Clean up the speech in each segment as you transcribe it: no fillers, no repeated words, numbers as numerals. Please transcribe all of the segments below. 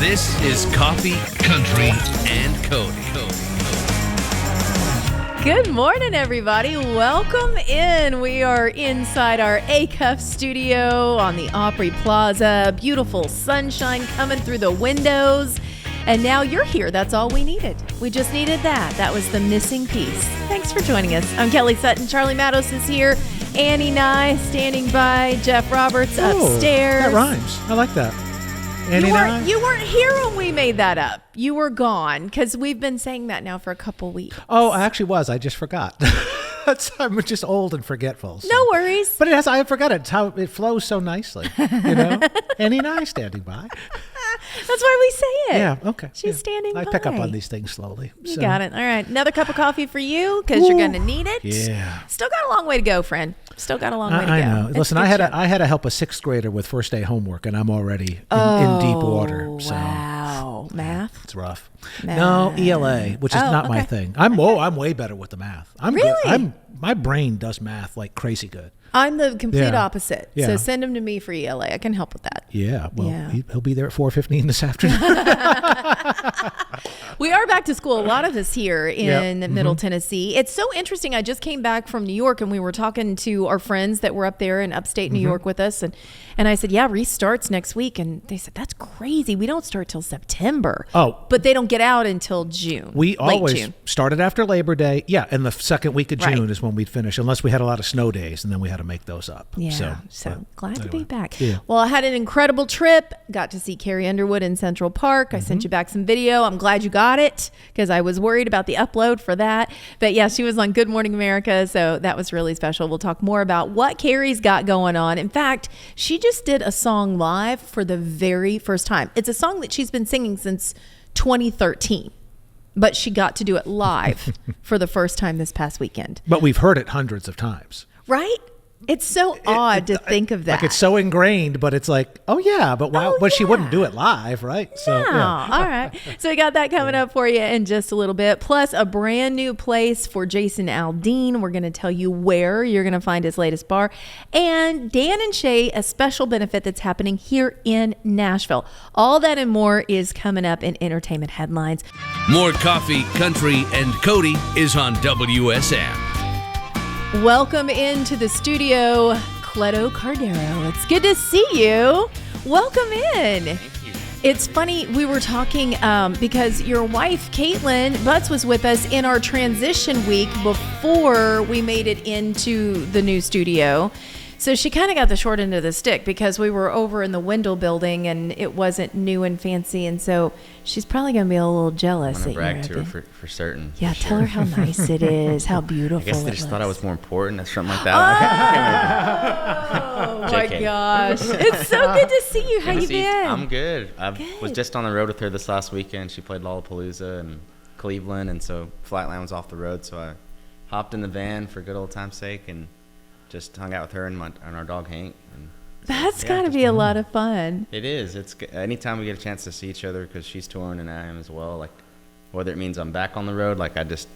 This is Coffee, Country, and Cody. Good morning, everybody. Welcome in. We are inside our A-Cuff studio on the Opry Plaza. Beautiful sunshine coming through the windows. And now you're here. That's all we needed. We just needed that. That was the missing piece. Thanks for joining us. I'm Kelly Sutton. Charlie Mattos is here. Annie Nye standing by. Jeff Roberts upstairs. That rhymes. I like that. You weren't here when we made that up. You were gone because we've been saying that now for a couple weeks. Oh, I actually was. I just forgot. I'm just old and forgetful. So. No worries. But I forgot it. It's how it flows so nicely. You know? Annie and I standing by. That's why we say it. Yeah, okay. She's standing by. I pick up on these things slowly. You got it. All right. Another cup of coffee for you because you're going to need it. Yeah. Still got a long way to go, friend. Still got a long way to go. I know. Listen, I had to help a sixth grader with first day homework, and I'm already in deep water. So. Wow. Math? It's rough. Math. No, ELA, which is not my thing. I'm way better with the math. Really? Good. My brain does math like crazy good. I'm the complete opposite. Yeah. So send him to me for ELA. I can help with that. Yeah. Well, he'll be there at 4:15 this afternoon. We are back to school. A lot of us here in Middle Tennessee. It's so interesting. I just came back from New York and we were talking to our friends that were up there in upstate New York with us. And I said, yeah, restarts next week. And they said, that's crazy. We don't start till September. Oh. But they don't get out until June. We always June. started after Labor Day. Yeah. And the second week of June is when we'd finish, unless we had a lot of snow days and then we had to make those up. Yeah. So glad to be back. Yeah. Well, I had an incredible trip. Got to see Carrie Underwood in Central Park. I sent you back some video. I'm glad you got it because I was worried about the upload for that. But yeah, she was on Good Morning America. So that was really special. We'll talk more about what Carrie's got going on. In fact, she just did a song live for the very first time. It's a song that she's been singing since 2013. But she got to do it live for the first time this past weekend. But we've heard it hundreds of times. Right? It's so odd to think of that. Like it's so ingrained, but it's like, oh yeah, but why? But she wouldn't do it live, right? No. So, yeah. All right. So we got that coming up for you in just a little bit. Plus a brand new place for Jason Aldean. We're going to tell you where you're going to find his latest bar. And Dan and Shay, a special benefit that's happening here in Nashville. All that and more is coming up in entertainment headlines. More Coffee, Country, and Cody is on WSM. Welcome into the studio, Cleto Cordero. It's good to see you. Welcome in. Thank you. It's funny, we were talking because your wife, Caitlin Butts, was with us in our transition week before we made it into the new studio. So she kind of got the short end of the stick because we were over in the Wendell building and it wasn't new and fancy. And so she's probably going to be a little jealous. I'm going to brag to her for certain. Yeah, for tell her how nice it is, how beautiful I guess they it just thought I looks. was more important or something like that. Oh my JK. gosh. It's so good to see you. How you been? I'm good. I Good. was just on the road with her this last weekend. She played Lollapalooza and Cleveland, and so Flatland was off the road. So I hopped in the van for good old time's sake and just hung out with her and our dog Hank. And That's got to be a lot of fun. it is. It's anytime we get a chance to see each other because she's touring and I am as well. Like whether it means I'm back on the road, like I just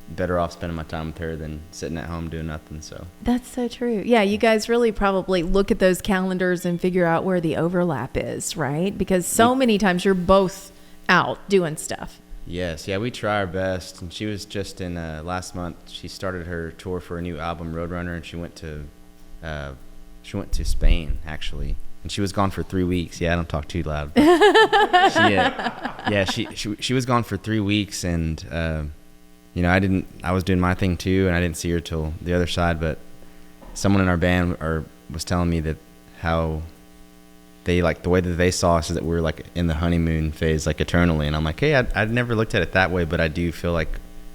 better off spending my time with her than sitting at home doing nothing. So That's so true. Yeah, you guys really probably look at those calendars and figure out where the overlap is, right? Because so many times you're both out doing stuff. yes, yeah, we try our best. And she was just in last month. She started her tour for a new album, Roadrunner, and she went to Spain actually, and she was gone for 3 weeks. Yeah, I don't talk too loud. She was gone for 3 weeks, and I was doing my thing too, and I didn't see her till the other side. But someone in our band was telling me that how they like the way that they saw us is that we're like in the honeymoon phase, like eternally. And I'm like, hey, I'd never looked at it that way, but I do feel like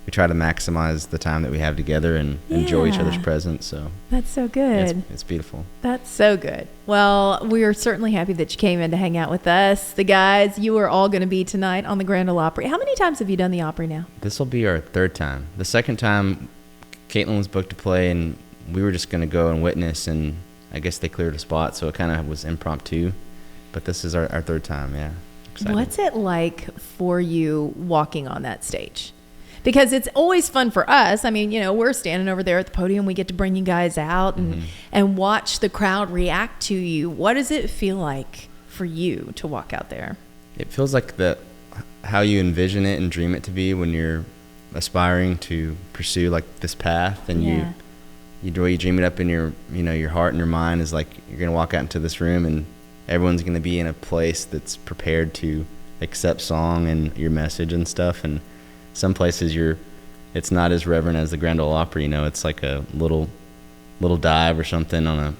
we try to maximize the time that we have together and enjoy each other's presence. So That's so good. it's beautiful. That's so good. Well, we are certainly happy that you came in to hang out with us. The guys, you are all going to be tonight on the Grand Ole Opry. How many times have you done the Opry now? This will be our third time. The second time, Caitlin was booked to play, and we were just going to go and witness, and I guess they cleared a spot, so it kind of was impromptu. But this is our third time, yeah. Excited. What's it like for you walking on that stage? Because it's always fun for us. I mean, we're standing over there at the podium. We get to bring you guys out and watch the crowd react to you. What does it feel like for you to walk out there? it feels like how you envision it and dream it to be when you're aspiring to pursue like this path, and you dream it up in your your heart and your mind is like you're gonna walk out into this room and everyone's gonna be in a place that's prepared to accept song and your message and stuff. And some places it's not as reverent as the Grand Ole Opry, it's like a little dive or something on a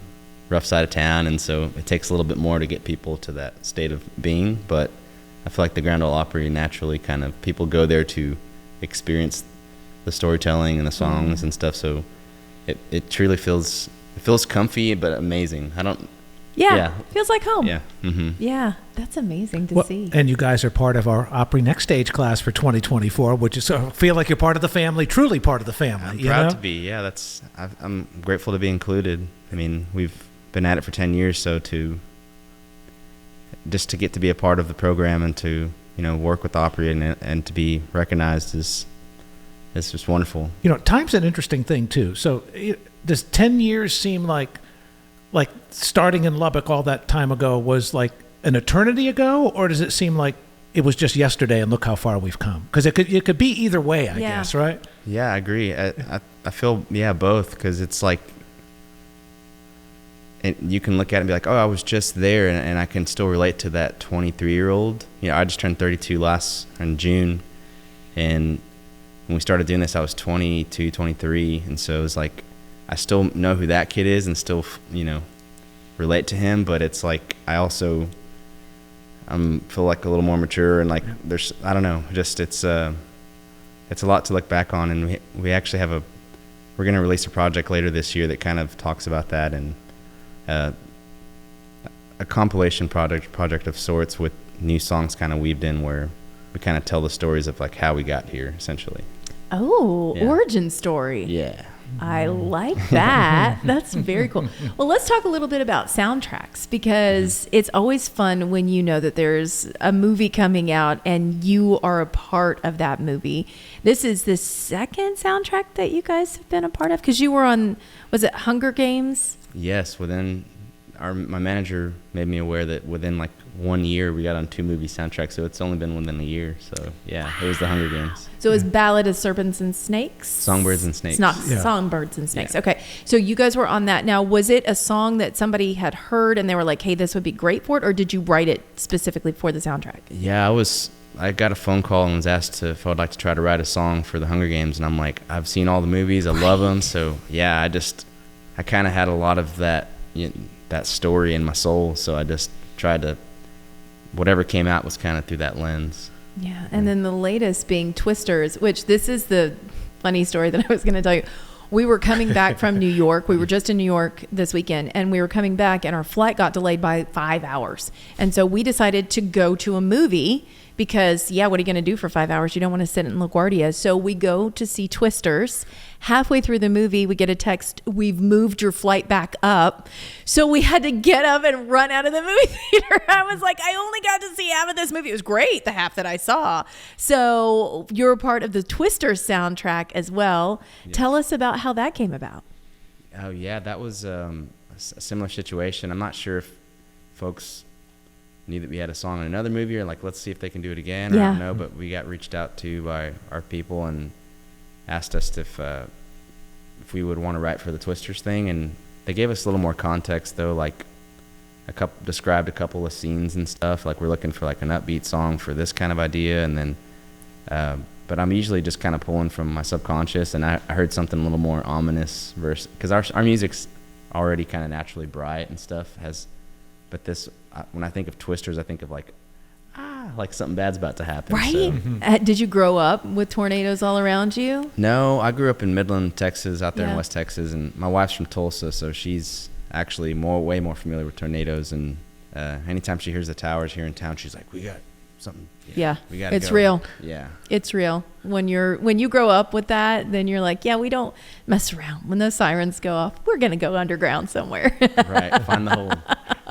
rough side of town, and so it takes a little bit more to get people to that state of being. But I feel like the Grand Ole Opry naturally kind of people go there to experience the storytelling and the songs and stuff, so it truly feels comfy but amazing. Feels like home. Yeah, that's amazing to see. And you guys are part of our Opry NextStage class for 2024, which is feel like you're part of the family, truly part of the family. I'm proud to be. I'm grateful to be included. I mean, we've been at it for 10 years, so to get to be a part of the program and to work with Opry and to be recognized is just wonderful. Time's an interesting thing too. So does 10 years seem like starting in Lubbock all that time ago was like an eternity ago, or does it seem like it was just yesterday and look how far we've come? Because it could be either way, I guess, right? Yeah, I agree. I feel both, because it's like you can look at it and be like, oh, I was just there, and I can still relate to that 23-year-old. I just turned 32 in June, and when we started doing this, I was 22, 23, and so it was like I still know who that kid is and still, relate to him, but it's like I also feel like a little more mature, and like there's, I don't know, just it's a lot to look back on, and we actually we're going to release a project later this year that kind of talks about that, and a compilation project of sorts with new songs kind of weaved in, where we kind of tell the stories of like how we got here, essentially. Origin story. Yeah. I like that. That's very cool. Well, let's talk a little bit about soundtracks, because it's always fun when you know that there's a movie coming out and you are a part of that movie. This is the second soundtrack that you guys have been a part of, because you were on, was it Hunger Games? Yes, my manager made me aware that within like 1 year we got on 2 movie soundtracks, so it's only been within a year. So yeah, It was the Hunger Games. So it was Ballad of Serpents and Snakes? Songbirds and Snakes. Songbirds and Snakes. Yeah. Okay, so you guys were on that. Now, was it a song that somebody had heard and they were like, hey, this would be great for it, or did you write it specifically for the soundtrack? Yeah, I got a phone call and was asked if I would like to try to write a song for the Hunger Games, and I'm like, I've seen all the movies, I love them, so yeah, I kind of had a lot of that that story in my soul, so I just tried to, whatever came out was kind of through that lens. Yeah, and then the latest being Twisters, which this is the funny story that I was going to tell you. We were coming back from New York. We were just in New York this weekend, and we were coming back, and our flight got delayed by 5 hours. And so we decided to go to a movie because, what are you going to do for 5 hours? You don't want to sit in LaGuardia. So we go to see Twisters. Halfway through the movie, we get a text, we've moved your flight back up. So we had to get up and run out of the movie theater. I was like, I only got to see half of this movie. It was great, the half that I saw. So you're a part of the Twisters soundtrack as well. Yes. Tell us about how that came about. Oh, yeah, that was a similar situation. I'm not sure if folks knew that we had a song in another movie, or like, let's see if they can do it again. I don't know, but we got reached out to by our people and asked us if we would want to write for the Twisters thing, and they gave us a little more context though, like described a couple of scenes and stuff, like we're looking for like an upbeat song for this kind of idea, and then but I'm usually just kind of pulling from my subconscious, and I heard something a little more ominous because our music's already kind of naturally bright and stuff, but this when I think of Twisters, I think of like something bad's about to happen. Right? So. Did you grow up with tornadoes all around you? No, I grew up in Midland, Texas, out there in West Texas, and my wife's from Tulsa, so she's actually way more familiar with tornadoes, and anytime she hears the towers here in town, she's like, we got something. Yeah, we gotta it's go. Real. Yeah, it's real. When you grow up with that, then you're like, we don't mess around. When those sirens go off, we're gonna go underground somewhere. Right, find the hole.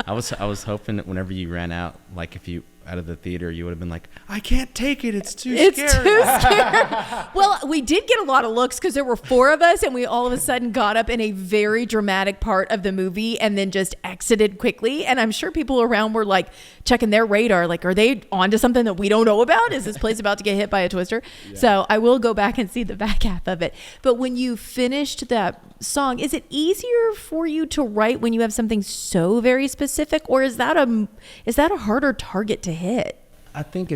I was hoping that whenever you ran out, like if you out of the theater, you would have been like, I can't take it. It's too It's scary. too scary. Well, we did get a lot of looks because there were 4 of us, and we all of a sudden got up in a very dramatic part of the movie and then just exited quickly. And I'm sure people around were like checking their radar, like, are they onto something that we don't know about? Is this place about to get hit by a twister? Yeah. So I will go back and see the back half of it. But when you finished that song, is it easier for you to write when you have something so very specific, or is that a harder target to hit? I think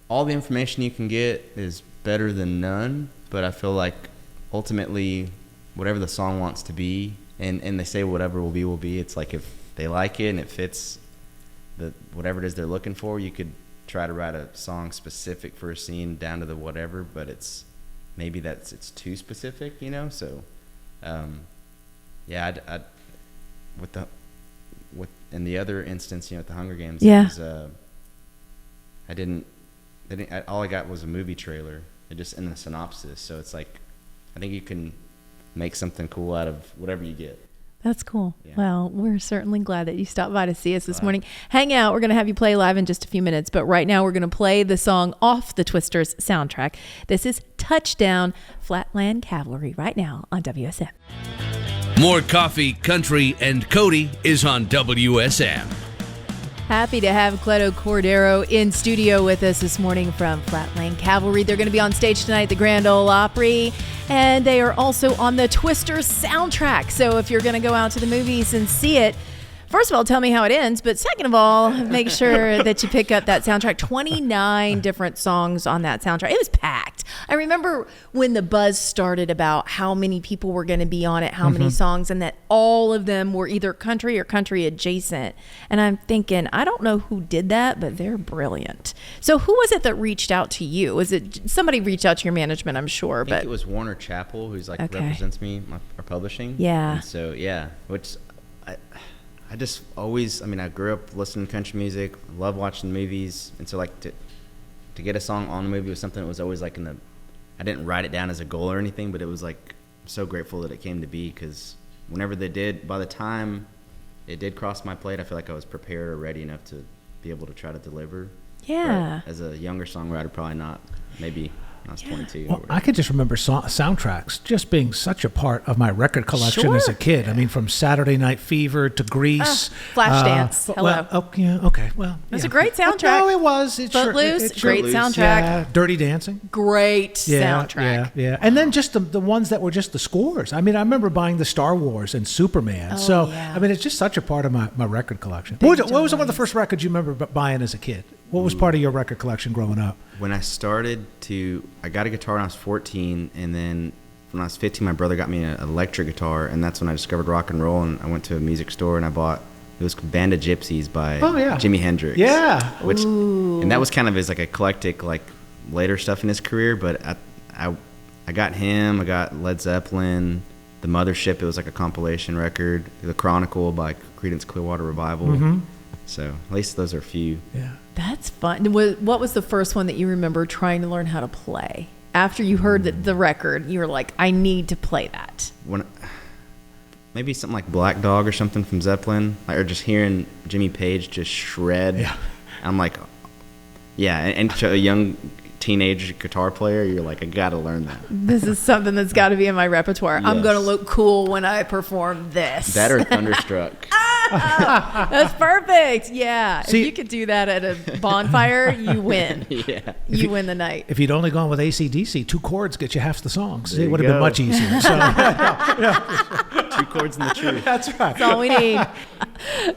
all the information you can get is better than none, but I feel like ultimately whatever the song wants to be, and they say whatever will be, it's like if they like it and it fits whatever it is they're looking for, you could try to write a song specific for a scene down to the whatever, but it's too specific, so in the other instance, at the Hunger Games, yeah. All I got was a movie trailer, just in the synopsis. So it's like, I think you can make something cool out of whatever you get. That's cool. Yeah. Well, we're certainly glad that you stopped by to see us this morning. Hang out. We're going to have you play live in just a few minutes. But right now, we're going to play the song off the Twisters soundtrack. This is Touchdown, Flatland Cavalry, right now on WSM. More coffee, country, and Cody is on WSM. Happy to have Cleto Cordero in studio with us this morning from Flatland Cavalry. They're going to be on stage tonight at the Grand Ole Opry, and they are also on the Twisters soundtrack. So if you're going to go out to the movies and see it, first of all, tell me how it ends, but second of all, make sure that you pick up that soundtrack. 29 different songs on that soundtrack. It was packed. I remember when the buzz started about how many people were going to be on it, how many songs, and that all of them were either country or country adjacent. And I'm thinking, I don't know who did that, but they're brilliant. So who was it that reached out to you? Was it somebody reached out to your management, I'm sure. I think it was Warner Chappell, who's represents me, our publishing. Yeah. And so, which I just always, I grew up listening to country music, love watching movies, and so to get a song on the movie was something that was always like I didn't write it down as a goal or anything, but it was like, I'm so grateful that it came to be, because whenever they did, by the time it did cross my plate, I feel like I was prepared or ready enough to be able to try to deliver. Yeah. But as a younger songwriter, probably not, maybe. I was 22. Well, I could just remember soundtracks just being such a part of my record collection as a kid. From Saturday Night Fever to Grease. Flashdance. Hello. Okay. Well, it's a great soundtrack. No, it was. Footloose, great soundtrack. Yeah. Dirty Dancing. Great soundtrack. Yeah. And then just the ones that were just the scores. I remember buying the Star Wars and Superman. It's just such a part of my record collection. What was one of the first records you remember buying as a kid? What was part of your record collection growing up? When I I got a guitar when I was 14, and then when I was 15, my brother got me an electric guitar, and that's when I discovered rock and roll, and I went to a music store and I bought, it was Band of Gypsies by Jimi Hendrix. Yeah. And that was kind of his eclectic, later stuff in his career, but I got him, I got Led Zeppelin, The Mothership, it was a compilation record, The Chronicle by Creedence Clearwater Revival. Mm-hmm. So at least those are a few. Yeah. That's fun. What was the first one that you remember trying to learn how to play? After you heard the record, you were like, I need to play that. Maybe something like Black Dog or something from Zeppelin, or just hearing Jimmy Page just shred. Yeah. I'm like, and to a young teenage guitar player, you're like, I gotta learn that. This is something that's got to be in my repertoire. Yes. I'm gonna look cool when I perform this. That or Thunderstruck. That's perfect. Yeah. See, if you could do that at a bonfire, you win. Yeah. You win the night. If you'd only gone with AC/DC, 2 chords get you half the songs. It would have been much easier. So, 2 chords in the truth. That's right. That's all we need.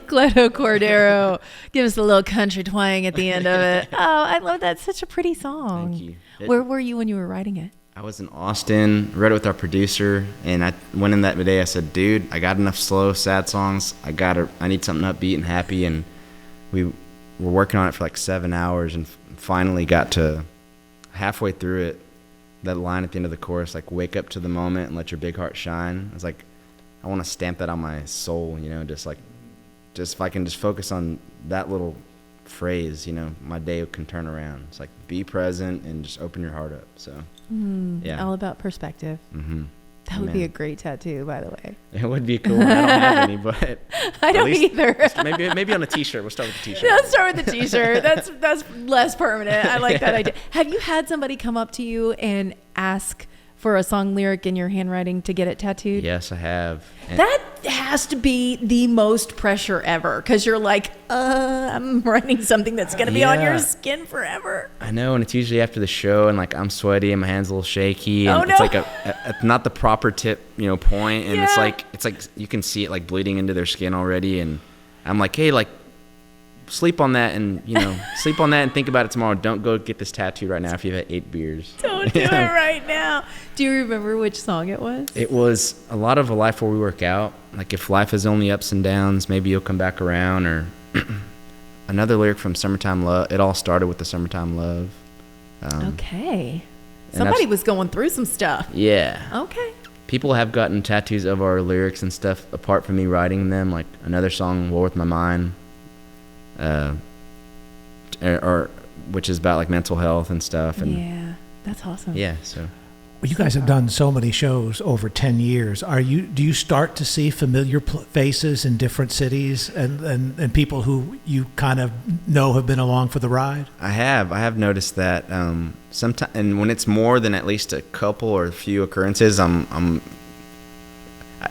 Cleto Cordero, give us a little country twang at the end of it. Oh, I love that. Such a pretty song. Thank you. Where were you when you were writing it? I was in Austin, wrote it with our producer, and I went in that day. I said, dude, I got enough slow, sad songs. I need something upbeat and happy. And we were working on it for 7 hours, and finally got to halfway through it, that line at the end of the chorus, wake up to the moment and let your big heart shine. I was like, I want to stamp that on my soul, just if I can just focus on that little phrase, my day can turn around. It's be present and just open your heart up. So, all about perspective. Mm-hmm. That would be a great tattoo, by the way. It would be cool. I don't have any, but I don't either. maybe on a T-shirt. We'll start with the T-shirt. Let's start with the T-shirt. That's less permanent. I like that idea. Have you had somebody come up to you and ask for a song lyric in your handwriting to get it tattooed? Yes, I have. And that has to be the most pressure ever, because you're like, I'm writing something that's going to be on your skin forever. I know, and it's usually after the show, and like I'm sweaty and my hand's a little shaky, and it's like a not the proper tip, point, and it's like you can see it like bleeding into their skin already, and I'm like, hey, like, sleep on that and think about it tomorrow. Don't go get this tattoo right now if you've had 8 beers. Don't do it right now. Do you remember which song it was? It was a lot of A Life Where We Work Out. Like, if life is only ups and downs, maybe you'll come back around. Or another lyric from Summertime Love. It all started with the Summertime Love. Okay. Somebody was going through some stuff. Yeah. Okay. People have gotten tattoos of our lyrics and stuff apart from me writing them. Like another song, War With My Mind. Which is about like mental health and stuff. And yeah, that's awesome. Yeah, so. Well, you guys have done so many shows over 10 years. Do you start to see familiar faces in different cities and people who you kind of know have been along for the ride? I have noticed that sometimes, and when it's more than at least a couple or a few occurrences,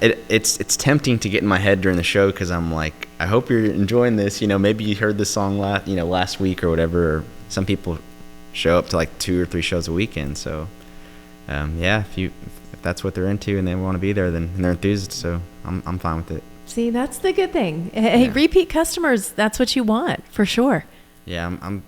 it's tempting to get in my head during the show, because I'm like, I hope you're enjoying this. Maybe you heard this song last week or whatever. Or some people show up to like 2 or 3 shows a weekend. So, if that's what they're into and they want to be there, then they're enthused. So I'm fine with it. See, that's the good thing. Hey, repeat customers, that's what you want for sure. Yeah, I'm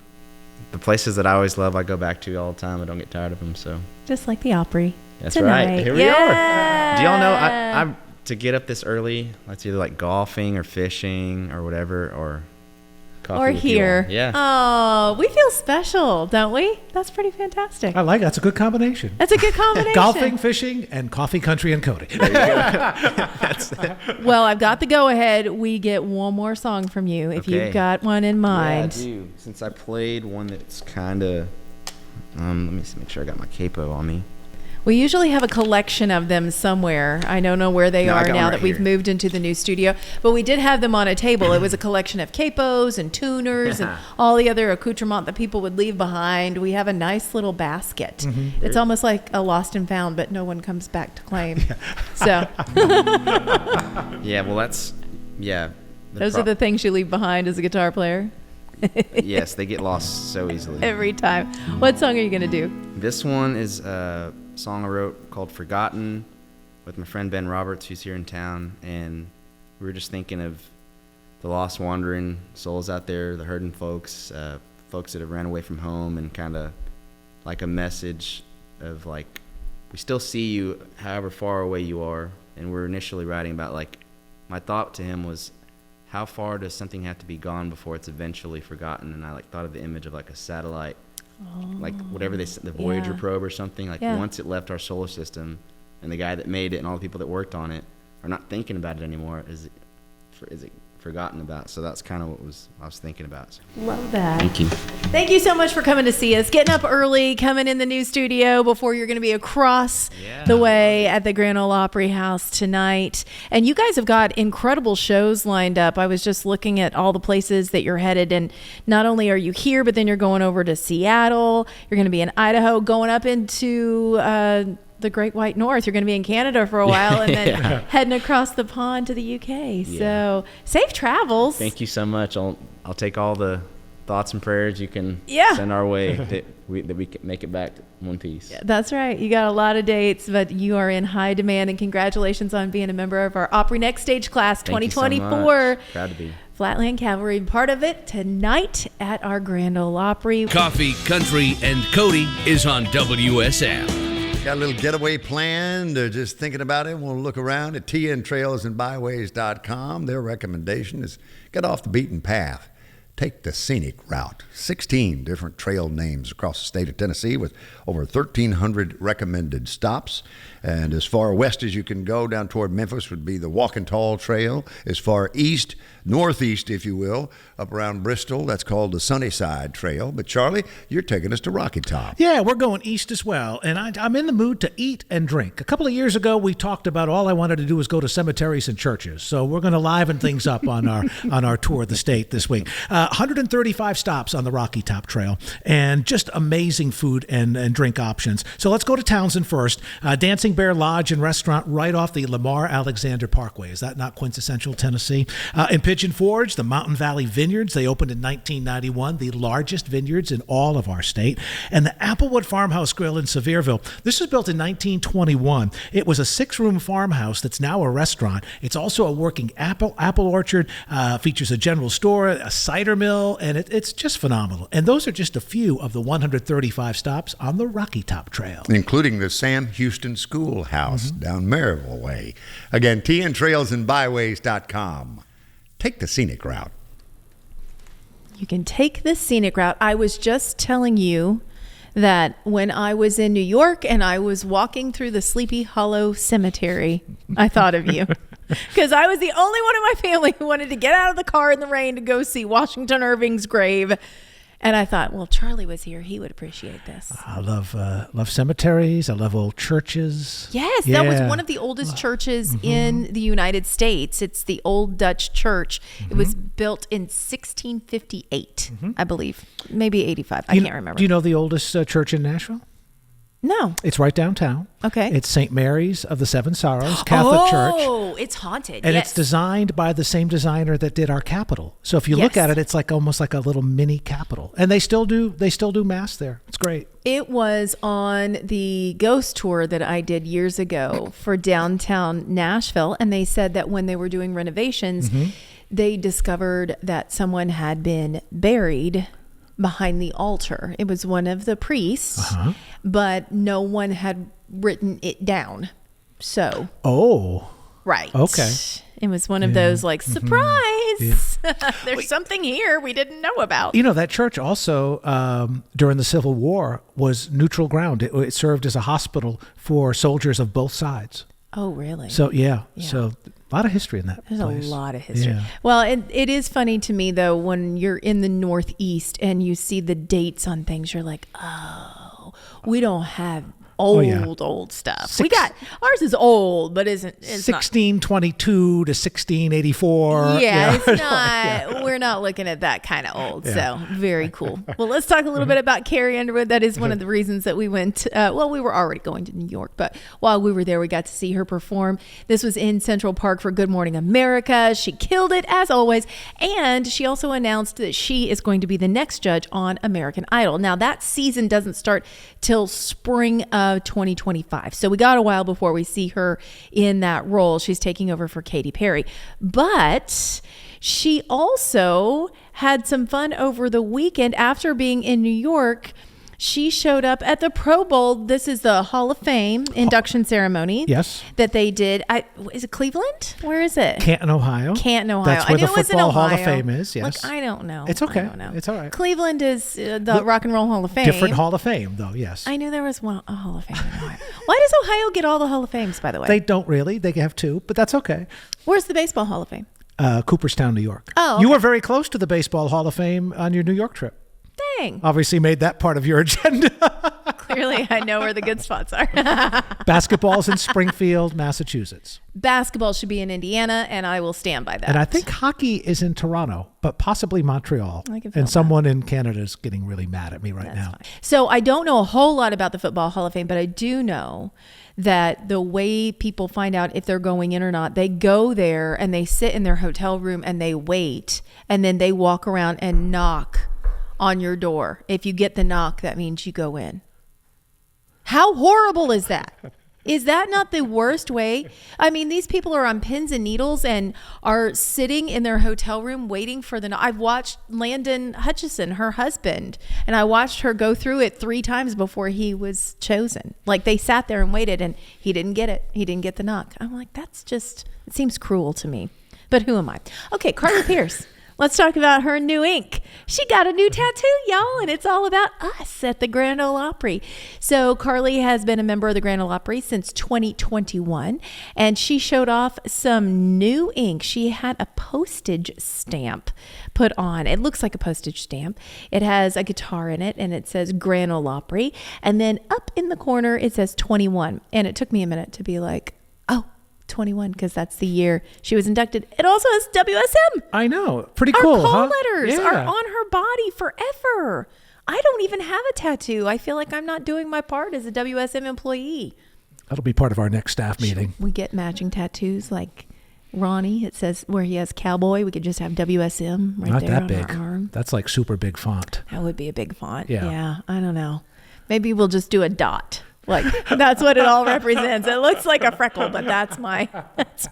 the places that I always love, I go back to all the time. I don't get tired of them. So just like the Opry. That's tonight. Right. Here we are. Do y'all know I to get up this early? It's either like golfing or fishing or whatever, or coffee or with here. Yeah. Oh, we feel special, don't we? That's pretty fantastic. I like it. That's a good combination. That's a good combination. Golfing, fishing, and coffee, country, and Cody. There you go. That's it. Well, I've got the go-ahead. We get one more song from you if you've got one in mind. Yeah, I do. Since I played one that's kind of, let me make sure I got my capo on me. We usually have a collection of them somewhere. I don't know where they are now that we've moved into the new studio, but we did have them on a table. It was a collection of capos and tuners and all the other accoutrement that people would leave behind. We have a nice little basket. Mm-hmm. It's almost like a lost and found, but no one comes back to claim. So. Yeah, well, that's, yeah. Those are the things you leave behind as a guitar player. Yes, they get lost so easily. Every time. What song are you going to do? This one is a song I wrote called Forgotten with my friend Ben Roberts, who's here in town, and we were just thinking of the lost wandering souls out there, the hurting folks, folks that have ran away from home, and kind of like a message of like, we still see you however far away you are. And we're initially writing about, like, my thought to him was, how far does something have to be gone before it's eventually forgotten? And I like thought of the image of like a satellite, like whatever the Voyager probe or something. Like once it left our solar system, and the guy that made it and all the people that worked on it are not thinking about it anymore, is it forgotten about? So that's kind of what I was thinking about. So. Love that. Thank you. Thank you so much for coming to see us, getting up early, coming in the new studio before you're going to be across the way at the Grand Ole Opry House tonight. And you guys have got incredible shows lined up. I was just looking at all the places that you're headed, and not only are you here, but then you're going over to Seattle. You're going to be in Idaho, going up into the Great White North. You're going to be in Canada for a while, and then heading across the pond to the UK. So safe travels. Thank you so much. I'll take all the thoughts and prayers you can send our way that we can make it back in one piece. That's right. You got a lot of dates, but you are in high demand, and congratulations on being a member of our Opry NextStage class 2024. Thank you so much. Proud to be. Flatland Cavalry, part of it tonight at our Grand Ole Opry. Coffee, Country, and Cody is on WSM. Got a little getaway planned or just thinking about it? Want to look around at tntrailsandbyways.com. Their recommendation is get off the beaten path. Take the scenic route. 16 different trail names across the state of Tennessee with over 1,300 recommended stops. And as far west as you can go down toward Memphis would be the Walking Tall Trail. As far east, northeast, if you will, up around Bristol, that's called the Sunnyside Trail. But Charlie, you're taking us to Rocky Top. Yeah, we're going east as well. And I'm in the mood to eat and drink. A couple of years ago, we talked about all I wanted to do was go to cemeteries and churches. So we're going to liven things up on our tour of the state this week. 135 stops on the Rocky Top Trail and just amazing food and drink options. So let's go to Townsend first. Dancing Bear Lodge and Restaurant right off the Lamar Alexander Parkway. Is that not quintessential Tennessee? In Pigeon Forge, the Mountain Valley Vineyards. They opened in 1991, the largest vineyards in all of our state. And the Applewood Farmhouse Grill in Sevierville. This was built in 1921. It was a 6-room farmhouse that's now a restaurant. It's also a working apple orchard, features a general store, a cider mill, and it's just phenomenal. And those are just a few of the 135 stops on the Rocky Top Trail. Including the Sam Houston Schoolhouse down Maryville Way. Again, tntrailsandbyways.com. Take the scenic route. You can take the scenic route. I was just telling you that when I was in New York and I was walking through the Sleepy Hollow Cemetery, I thought of you. Because I was the only one in my family who wanted to get out of the car in the rain to go see Washington Irving's grave. And I thought, well, Charlie was here. He would appreciate this. I love cemeteries. I love old churches. Yes, that was one of the oldest churches in the United States. It's the Old Dutch Church. It was built in 1658, I believe. Maybe 85. I can't remember. Do you know the oldest church in Nashville? No. It's right downtown. Okay. It's St. Mary's of the Seven Sorrows Catholic Church. Oh, it's haunted. And yes. it's designed by the same designer that did our Capitol. So if you look at it, it's like almost like a little mini Capitol. And they still do mass there. It's great. It was on the ghost tour that I did years ago for downtown Nashville. And they said that when they were doing renovations, they discovered that someone had been buried behind the altar. It was one of the priests, but no one had written it down. So. Oh. Right. Okay. It was one of those like, surprise, there's something here we didn't know about. You know, that church also, during the Civil War, was neutral ground. It served as a hospital for soldiers of both sides. Oh, really? So, yeah. So a lot of history in that There's place. a lot of history. Yeah. Well, it is funny to me, though, when you're in the Northeast and you see the dates on things, you're like, oh, we don't have old stuff. We got, ours is old, but it's 1622 to 1684. Yeah, it's not, we're not looking at that kind of old. So very cool. Well, let's talk a little bit about Carrie Underwood. That is one of the reasons that we went, we were already going to New York, but while we were there, we got to see her perform. This was in Central Park for Good Morning America. She killed it as always. And she also announced that she is going to be the next judge on American Idol. Now that season doesn't start till spring of 2025. So we got a while before we see her in that role. She's taking over for Katy Perry. But she also had some fun over the weekend after being in New York. She showed up at the Pro Bowl. This is the Hall of Fame induction ceremony. Yes. That they did. Is it Cleveland? Where is it? Canton, Ohio. Canton, Ohio. That's where the I knew it was in Football Ohio. Hall of Fame is. Yes. Look, I don't know. It's okay. I don't know. It's all right. Cleveland is the Rock and Roll Hall of Fame. Different Hall of Fame, though. Yes. I knew there was a Hall of Fame in Ohio. Why does Ohio get all the Hall of Fames, by the way? They don't really. They have two, but that's okay. Where's the Baseball Hall of Fame? Cooperstown, New York. Oh, okay. You were very close to the Baseball Hall of Fame on your New York trip. Dang. Obviously made that part of your agenda. Clearly, I know where the good spots are. Basketball's in Springfield, Massachusetts. Basketball should be in Indiana, and I will stand by that. And I think hockey is in Toronto, but possibly Montreal. I can feel And that. someone in Canada is getting really mad at me right now. Fine. So I don't know a whole lot about the Football Hall of Fame, but I do know that the way people find out if they're going in or not, they go there and they sit in their hotel room and they wait, and then they walk around and knock on your door. If you get the knock, that means you go in. How horrible is that? Is that not the worst way? I mean, these people are on pins and needles and are sitting in their hotel room waiting for the knock. I've watched Landon Hutchison, her husband, and I watched her go through it 3 times before he was chosen. Like, they sat there and waited, and he didn't get it. He didn't get the knock. I'm like, it seems cruel to me. But who am I? Okay, Carly Pierce. Let's talk about her new ink. She got a new tattoo, y'all, and it's all about us at the Grand Ole Opry. So Carly has been a member of the Grand Ole Opry since 2021, and she showed off some new ink. She had a postage stamp put on. It looks like a postage stamp. It has a guitar in it, and it says Grand Ole Opry. And then up in the corner, it says 21. And it took me a minute to be like, oh, 21, because that's the year she was inducted. It also has WSM. I know. Pretty Our cool, call huh? letters Yeah. are on her body forever. I don't even have a tattoo. I feel like I'm not doing my part as a WSM employee. That'll be part of our next staff meeting. We get matching tattoos like Ronnie. It says where he has cowboy. We could just have WSM right Not there that on big. our arm. That's like super big font. That would be a big font. Yeah. I don't know. Maybe we'll just do a dot. Like that's what it all represents. It looks like a freckle, but that's my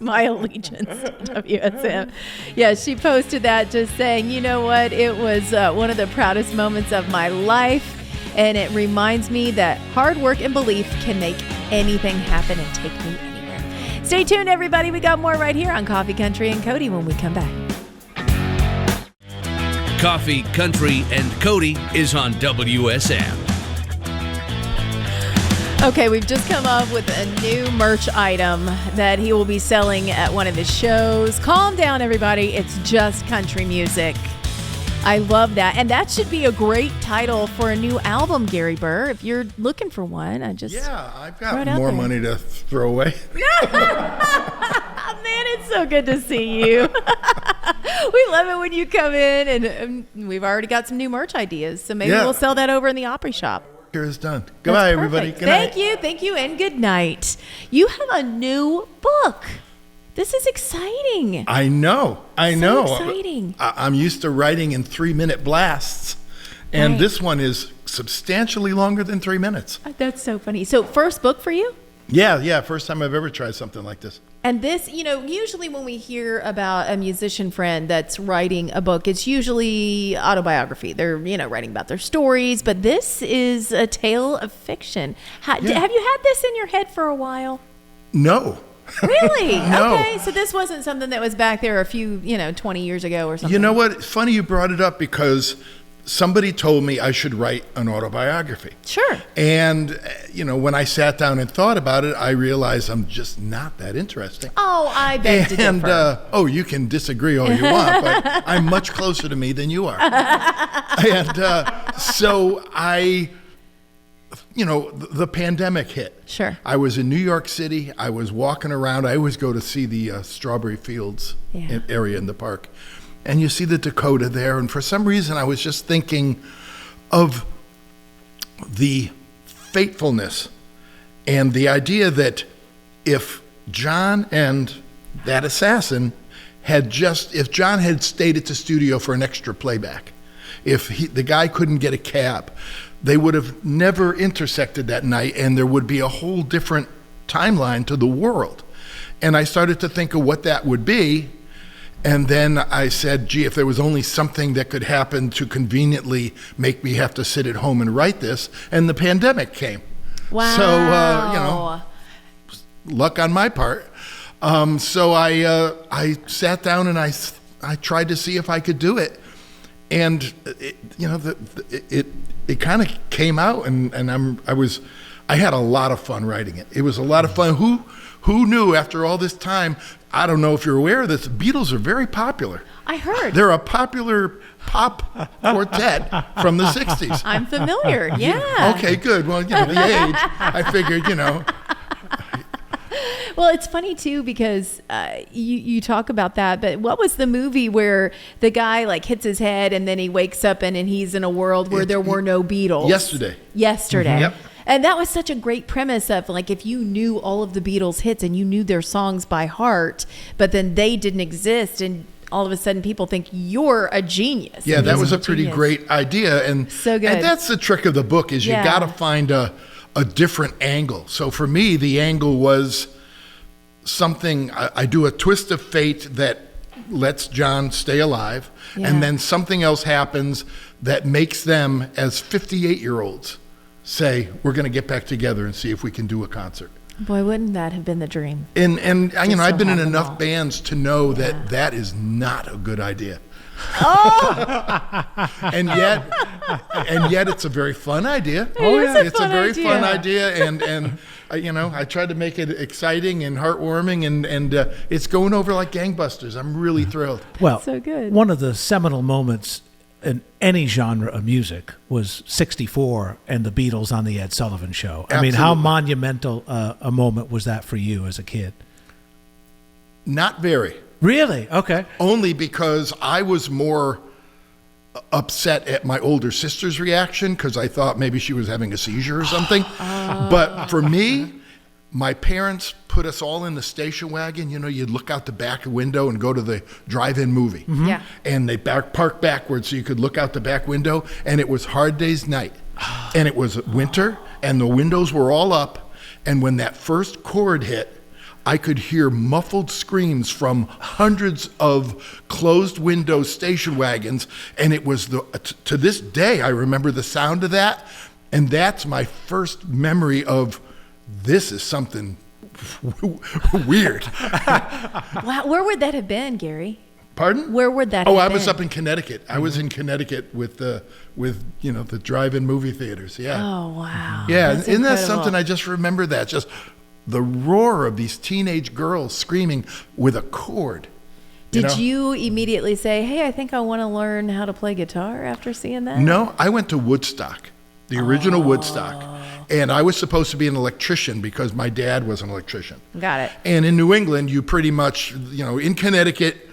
allegiance to WSM. Yeah, she posted that just saying, you know what? It was one of the proudest moments of my life, and it reminds me that hard work and belief can make anything happen and take me anywhere. Stay tuned, everybody. We got more right here on Coffee, Country, and Cody when we come back. Coffee, Country, and Cody is on WSM. Okay, we've just come up with a new merch item that he will be selling at one of his shows. Calm down, everybody. It's just country music. I love that. And that should be a great title for a new album, Gary Burr. If you're looking for one, I've I've throw it got out more there. money to throw away. Man, it's so good to see you. We love it when you come in, and we've already got some new merch ideas. So maybe Yeah. we'll sell that over in the Opry shop. Here is done. That's Goodbye, perfect. everybody. Good night. Thank you, and good night. You have a new book. This is exciting. I know. So exciting. I'm used to writing in 3-minute blasts, and Right. this one is substantially longer than 3 minutes. That's so funny. So first book for you? Yeah. First time I've ever tried something like this. And this, usually when we hear about a musician friend that's writing a book, it's usually autobiography. They're, writing about their stories, but this is a tale of fiction. Have you had this in your head for a while? No. Really? No. Okay, so this wasn't something that was back there a few, 20 years ago or something. You know what? Funny you brought it up because somebody told me I should write an autobiography. Sure. And, when I sat down and thought about it, I realized I'm just not that interesting. Oh, I beg to differ. You can disagree all you want, but I'm much closer to me than you are. And so the pandemic hit. Sure. I was in New York City. I was walking around. I always go to see the strawberry fields area in the park. And you see the Dakota there. And for some reason, I was just thinking of the fatefulness and the idea that if John and that assassin if John had stayed at the studio for an extra playback, if the guy couldn't get a cab, they would have never intersected that night, and there would be a whole different timeline to the world. And I started to think of what that would be. And then I said, gee, if there was only something that could happen to conveniently make me have to sit at home and write this, and the pandemic came. Wow. So, luck on my part. So I sat down and I tried to see if I could do it. And, it kind of came out, and I had a lot of fun writing it. It was a lot of fun. Who knew after all this time? I don't know if you're aware of this. Beatles are very popular. I heard. They're a popular pop quartet from the 60s. I'm familiar. Yeah. Okay, good. Well, the age, I figured, Well, it's funny too because you talk about that, but what was the movie where the guy hits his head and then he wakes up and he's in a world where there were no Beatles? Yesterday. Yep. And that was such a great premise of if you knew all of the Beatles hits and you knew their songs by heart, but then they didn't exist, and all of a sudden people think you're a genius. Yeah, and that he's was a pretty great idea. And so good. And that's the trick of the book is you got to find a different angle. So for me, the angle was something, I do a twist of fate that lets John stay alive, and then something else happens that makes them, as 58-year-olds, say, we're going to get back together and see if we can do a concert. Boy, wouldn't that have been the dream? And I've been in have them enough all. bands to know that is not a good idea. and yet it's a very fun idea. It's a very fun idea, and I tried to make it exciting and heartwarming, and it's going over like gangbusters. I'm really thrilled. Well, so good. One of the seminal moments in any genre of music was '64 and the Beatles on the Ed Sullivan Show. I mean, how monumental a moment was that for you as a kid? Not very. Really? Okay. Only because I was more upset at my older sister's reaction because I thought maybe she was having a seizure or something. But for me, my parents put us all in the station wagon. You'd look out the back window and go to the drive-in movie. Mm-hmm. Yeah. And they park backwards so you could look out the back window. And it was Hard Day's Night. And it was winter, and the windows were all up. And when that first chord hit, I could hear muffled screams from hundreds of closed window station wagons, and it was to this day I remember the sound of that, and that's my first memory of this is something weird. Wow, where would that have been, Gary? Pardon? Where would that have been? I was up in Connecticut. I was in Connecticut with the drive-in movie theaters. Yeah. Oh, wow. Yeah, That's isn't that incredible. something? I just remember that. Just the roar of these teenage girls screaming with a chord. Did you immediately say, hey, I think I want to learn how to play guitar after seeing that? No, I went to Woodstock, the original Woodstock. And I was supposed to be an electrician because my dad was an electrician. Got it. And in New England, you pretty much, in Connecticut,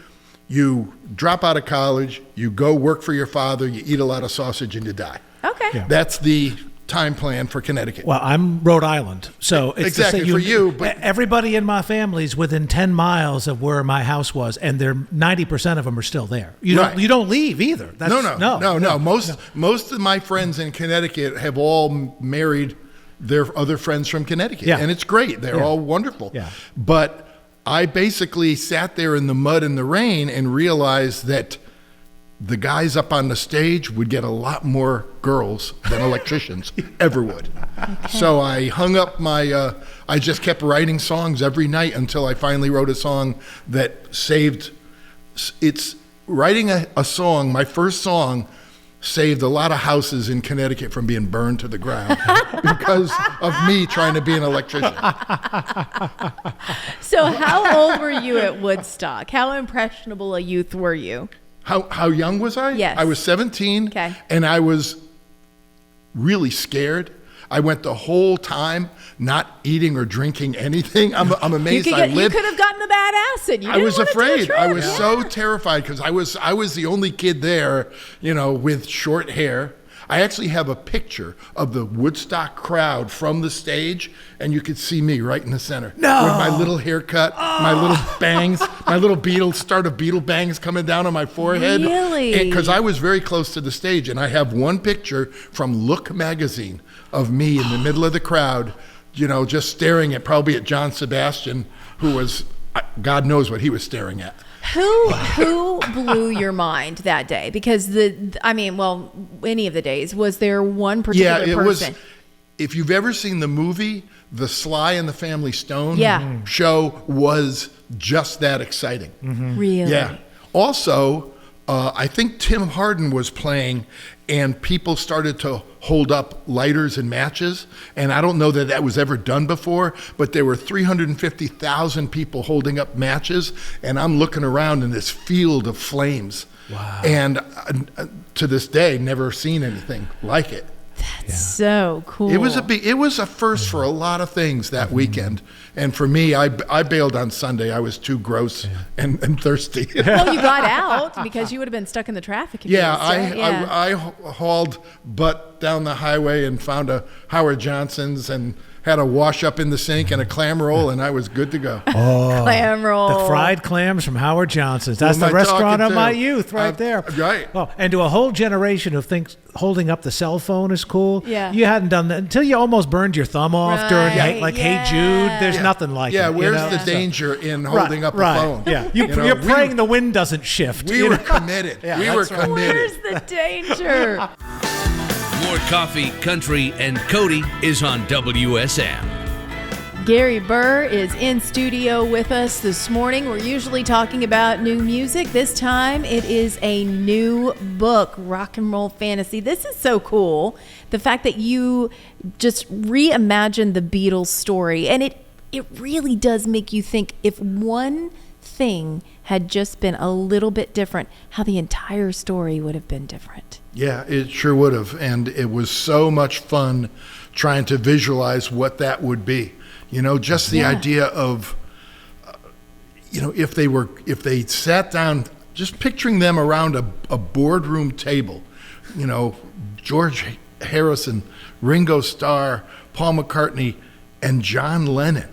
you drop out of college, you go work for your father, you eat a lot of sausage, and you die. Okay. Yeah. That's the time plan for Connecticut. Well, I'm Rhode Island, so it's exactly the same, for you. But everybody in my family's within 10 miles of where my house was, and 90% of them are still there. You don't leave either. That's, no. Most of my friends in Connecticut have all married their other friends from Connecticut, and it's great. They're all wonderful. Yeah. But I basically sat there in the mud and the rain and realized that the guys up on the stage would get a lot more girls than electricians ever would. Okay. So I hung up I just kept writing songs every night until I finally wrote a song that saved, writing a song, my first song, saved a lot of houses in Connecticut from being burned to the ground because of me trying to be an electrician. So how old were you at Woodstock? How impressionable a youth were you? How young was I? Yes. I was 17, and I was really scared. I went the whole time not eating or drinking anything. I'm amazed you could have gotten the bad acid. I was afraid. I was so terrified because I was the only kid there, with short hair. I actually have a picture of the Woodstock crowd from the stage, and you could see me right in the center. No. With my little haircut, my little bangs, my little beetle bangs coming down on my forehead. Really? Because I was very close to the stage, and I have one picture from Look magazine of me in the middle of the crowd, just staring at John Sebastian, who was, God knows what he was staring at. Who blew your mind that day? Because any of the days, was there one particular person? If you've ever seen the movie, the Sly and the Family Stone show was just that exciting. Mm-hmm. Really? Yeah. Also, I think Tim Hardin was playing, and people started to hold up lighters and matches. And I don't know that was ever done before, but there were 350,000 people holding up matches, and I'm looking around in this field of flames. Wow. And to this day, never seen anything like it. That's so cool. It was a first for a lot of things that weekend. And for me, I bailed on Sunday. I was too gross and thirsty. Well, you got out because you would have been stuck in the traffic. I hauled butt down the highway and found a Howard Johnson's and had a wash up in the sink and a clam roll, and I was good to go. Oh, clam roll. The fried clams from Howard Johnson's. That's the restaurant of my youth right there. Right. Well, and to a whole generation who thinks holding up the cell phone is cool. Yeah. You hadn't done that until you almost burned your thumb off during Hey Jude. There's nothing like it. Yeah, where's the danger in holding up a phone? Yeah. You're praying the wind doesn't shift. We were committed. We were committed. Where's the danger? More coffee, country, and Cody is on WSM. Gary Burr is in studio with us this morning. We're usually talking about new music. This time it is a new book, Rock and Roll Fantasy. This is so cool. The fact that you just reimagined the Beatles story. And it really does make you think, if one thing had just been a little bit different, how the entire story would have been different. Yeah, it sure would have. And it was so much fun trying to visualize what that would be. You know, just the idea of, if they sat down, just picturing them around a boardroom table, George Harrison, Ringo Starr, Paul McCartney, and John Lennon.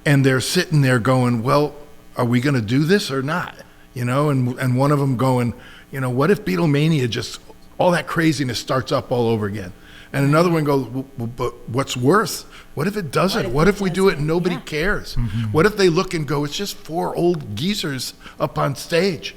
And they're sitting there going, well, are we going to do this or not? And one of them going, what if Beatlemania, just all that craziness starts up all over again? And another one goes, well, but what's worse? What if it doesn't? What if we do it and nobody cares? Mm-hmm. What if they look and go, it's just four old geezers up on stage?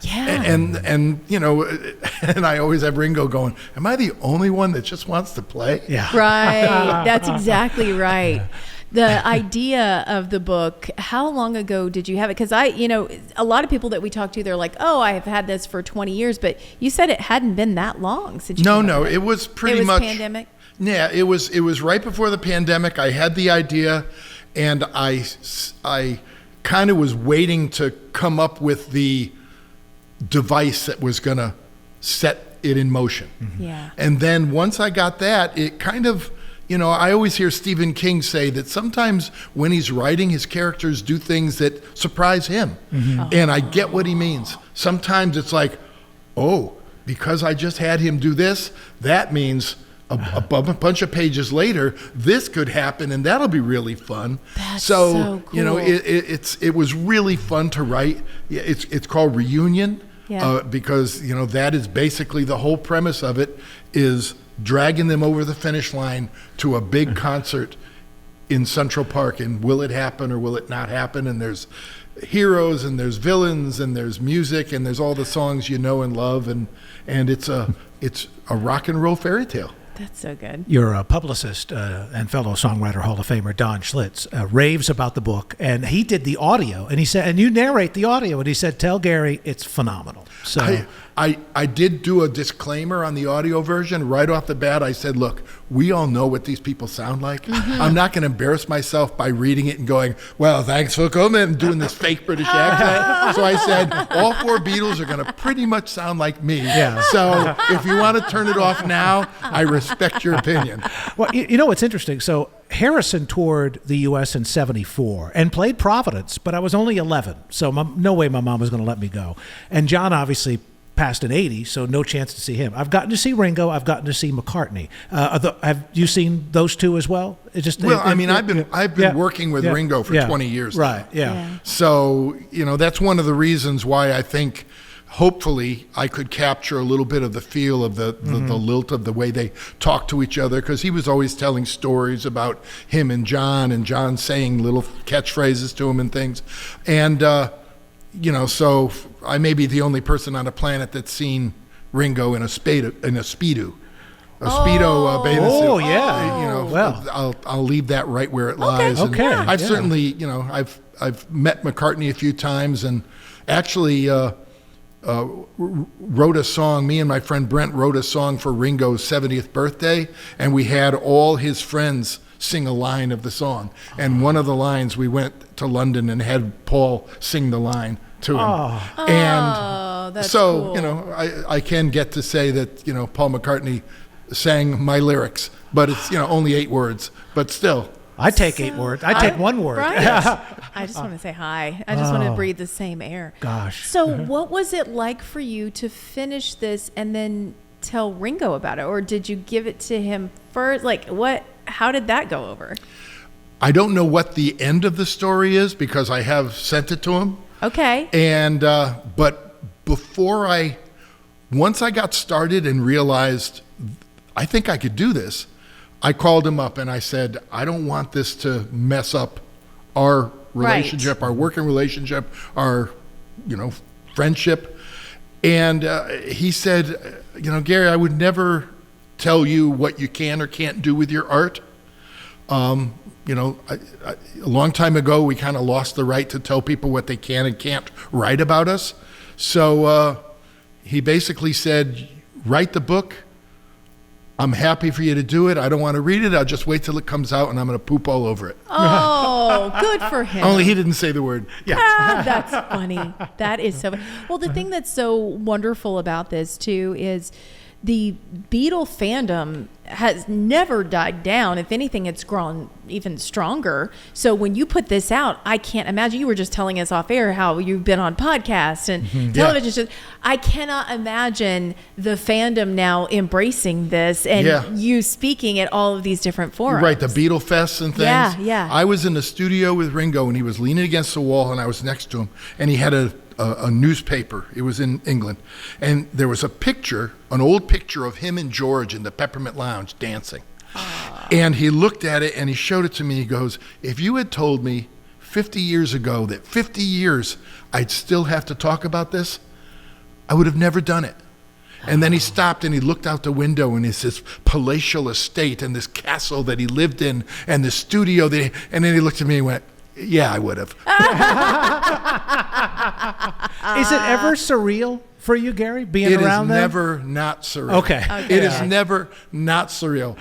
Yeah. And I always have Ringo going, am I the only one that just wants to play? Yeah. Right. That's exactly right. The idea of the book, how long ago did you have it? Because a lot of people that we talk to, they're like, oh, I have had this for 20 years, but you said it hadn't been that long since you No, it was pretty much pandemic. Yeah, it was right before the pandemic. I had the idea, and I kind of was waiting to come up with the device that was going to set it in motion. Mm-hmm. Yeah. And then once I got that, it kind of, I always hear Stephen King say that sometimes when he's writing, his characters do things that surprise him. Mm-hmm. And I get what he means. Sometimes it's like, oh, because I just had him do this, that means a bunch of pages later, this could happen, and that'll be really fun. That's so cool. It was really fun to write. It's called Reunion, because that is basically the whole premise of it, is dragging them over the finish line to a big concert in Central Park, and will it happen or will it not happen? And there's heroes and there's villains and there's music and there's all the songs you know and love, and it's a rock and roll fairy tale. That's so good. Your publicist and fellow songwriter Hall of Famer Don Schlitz raves about the book, and he did the audio, and he said, and you narrate the audio, and he said, tell Gary it's phenomenal. So I did do a disclaimer on the audio version right off the bat. I said, look, we all know what these people sound like. Mm-hmm. I'm not going to embarrass myself by reading it and going, well, thanks for coming, and doing this fake British accent. So I said, all four Beatles are going to pretty much sound like me. Yeah. So if you want to turn it off now, I respect your opinion. Well, it's interesting. So Harrison toured the U.S. in 74 and played Providence, but I was only 11, so no way my mom was going to let me go. And John obviously passed in 80, so no chance to see him. I've gotten to see Ringo. I've gotten to see McCartney. Have you seen those two as well? I've been working with Ringo for 20 years. Right. Now. Yeah. So that's one of the reasons why I think, hopefully, I could capture a little bit of the feel of the lilt of the way they talk to each other, because he was always telling stories about him and John saying little catchphrases to him and things. And, so I may be the only person on the planet that's seen Ringo in a Speedo. A Speedo bathing suit. Oh, yeah. Well, I'll leave that right where it lies. Okay. And I've certainly, I've met McCartney a few times, and actually, wrote a song. Me and my friend Brent wrote a song for Ringo's 70th birthday, and we had all his friends sing a line of the song. And one of the lines, we went to London and had Paul sing the line to him. And that's so, cool. I can get to say that, Paul McCartney sang my lyrics, but it's, only 8 words, but still. I take 8 words. I take 1 word. Right. I just want to say hi. I just want to breathe the same air. Gosh. So what was it like for you to finish this and then tell Ringo about it? Or did you give it to him first? Like, how did that go over? I don't know what the end of the story is, because I have sent it to him. Okay. And, but once I got started and realized I think I could do this, I called him up and I said, I don't want this to mess up our relationship, our working relationship, our, friendship. And he said, Gary, I would never tell you what you can or can't do with your art. a long time ago, we kind of lost the right to tell people what they can and can't write about us. So he basically said, write the book. I'm happy for you to do it. I don't want to read it. I'll just wait till it comes out, and I'm going to poop all over it. Oh, good for him. Only he didn't say the word. That's funny. That is so funny. Well, the thing that's so wonderful about this, too, is the Beatle fandom has never died down. If anything, it's grown even stronger. So when you put this out, I can't imagine. You were just telling us off air how you've been on podcasts and television shows. I cannot imagine the fandom now embracing this and you speaking at all of these different forums. Right, the Beatle Fests and things. Yeah. I was in the studio with Ringo, and he was leaning against the wall, and I was next to him, and he had a newspaper. It was in England, and there was a picture, an old picture of him and George in the Peppermint Lounge dancing. And he looked at it and he showed it to me. He goes, if you had told me 50 years ago that 50 years I'd still have to talk about this, I would have never done it. And then he stopped and he looked out the window, and it's this palatial estate and this castle that he lived in and the studio and then he looked at me and went, yeah, I would have. Is it ever surreal for you, Gary, being around them? It is never not surreal. Okay. It is never not surreal.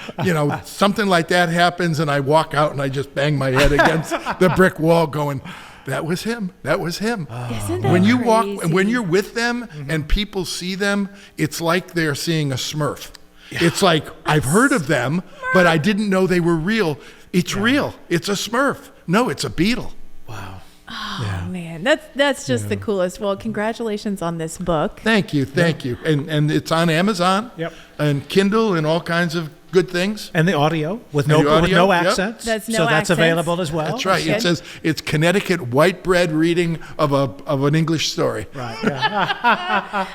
Something like that happens, and I walk out and I just bang my head against the brick wall going, that was him. That was him. Isn't that When you crazy? walk, and when you're with them and people see them, it's like they're seeing a Smurf. It's like, I've heard of them, but I didn't know they were real. It's real. It's a Smurf. No, it's a Beatle. Wow. Oh, man. That's just the coolest. Well, congratulations on this book. Thank you. And it's on Amazon and Kindle and all kinds of good things. And the audio with no accents. That's no so that's accents. available as well. That's right. Good. It says it's Connecticut white bread reading of an English story. Right. Yeah.